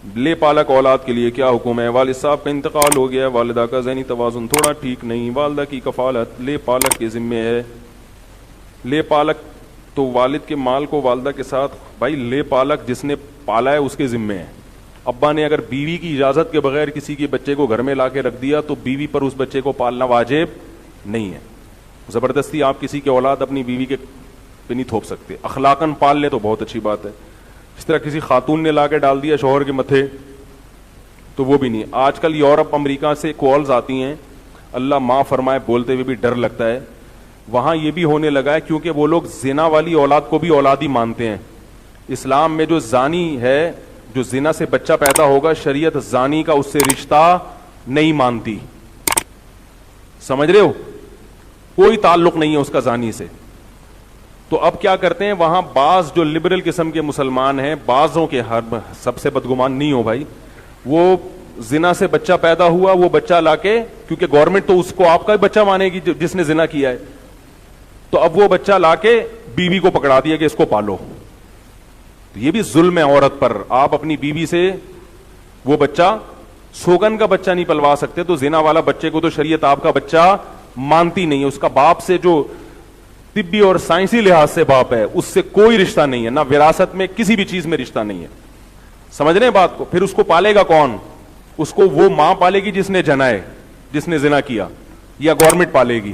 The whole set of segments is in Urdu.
لے پالک اولاد کے لیے کیا حکم ہے؟ والد صاحب کا انتقال ہو گیا ہے، والدہ کا ذہنی توازن تھوڑا ٹھیک نہیں، والدہ کی کفالت لے پالک کے ذمے ہے۔ لے پالک تو والد کے مال کو والدہ کے ساتھ، بھائی لے پالک جس نے پالا ہے اس کے ذمے ہے۔ ابا نے اگر بیوی کی اجازت کے بغیر کسی کے بچے کو گھر میں لا کے رکھ دیا تو بیوی پر اس بچے کو پالنا واجب نہیں ہے۔ زبردستی آپ کسی کی اولاد اپنی بیوی کے پہ نہیں تھوپ سکتے، اخلاقاً پال لے تو بہت اچھی بات ہے۔ اس طرح کسی خاتون نے لا کے ڈال دیا شوہر کے متھے تو وہ بھی نہیں۔ آج کل یورپ امریکہ سے کالز آتی ہیں، اللہ معاف فرمائے بولتے ہوئے بھی ڈر لگتا ہے، وہاں یہ بھی ہونے لگا ہے کیونکہ وہ لوگ زنا والی اولاد کو بھی اولاد ہی مانتے ہیں۔ اسلام میں جو زانی ہے، جو زنا سے بچہ پیدا ہوگا، شریعت زانی کا اس سے رشتہ نہیں مانتی، سمجھ رہے ہو؟ کوئی تعلق نہیں ہے اس کا زانی سے۔ تو اب کیا کرتے ہیں وہاں بعض جو لبرل قسم کے مسلمان ہیں، بعضوں کے، ہر سب سے بدگمان نہیں ہو بھائی، وہ زنا سے بچہ پیدا ہوا، وہ بچہ لا کے، کیونکہ گورنمنٹ تو اس کو آپ کا بچہ مانے گی جس نے زنا کیا ہے، تو اب وہ بچہ لا کے بیوی کو پکڑا دیا کہ اس کو پالو۔ تو یہ بھی ظلم ہے عورت پر۔ آپ اپنی بیوی سے وہ بچہ، سوگن کا بچہ نہیں پلوا سکتے، تو زنا والا بچے کو تو شریعت آپ کا بچہ مانتی نہیں ہے۔ اس کا باپ سے جو طبی اور سائنسی لحاظ سے باپ ہے اس سے کوئی رشتہ نہیں ہے، نہ وراثت میں کسی بھی چیز میں رشتہ نہیں ہے، سمجھ رہے ہیں بات کو؟ پھر اس کو پالے گا کون؟ اس کو وہ ماں پالے گی جس نے جنا ہے، جس نے زنا کیا، یا گورنمنٹ پالے گی،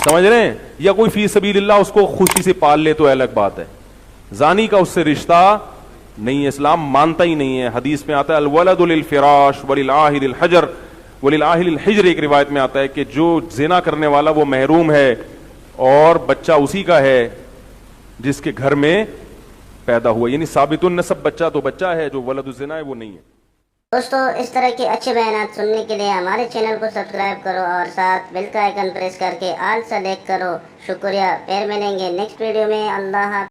سمجھ رہے ہیں؟ یا کوئی فی سبیل اللہ اس کو خوشی سے پال لے تو الگ بات ہے۔ زانی کا اس سے رشتہ نہیں ہے، اسلام مانتا ہی نہیں ہے۔ حدیث میں آتا ہے الولد للفراش وللعاہر الحجر، وللعاہر الحجر، ایک روایت میں آتا ہے کہ جو زنا کرنے والا وہ محروم ہے اور بچہ اسی کا ہے جس کے گھر میں پیدا ہوا، یعنی ثابت النسب بچہ تو بچہ ہے، جو ولد الزنا ہے وہ نہیں ہے۔ دوستو اس طرح کے اچھے بیانات سننے کے لیے ہمارے چینل کو سبسکرائب کرو اور ساتھ بیل کا آئیکن پریس کر کے آل سلیکٹ کرو۔ شکریہ، پھر ملیں گے نیکسٹ ویڈیو میں۔ اللہ حافظ۔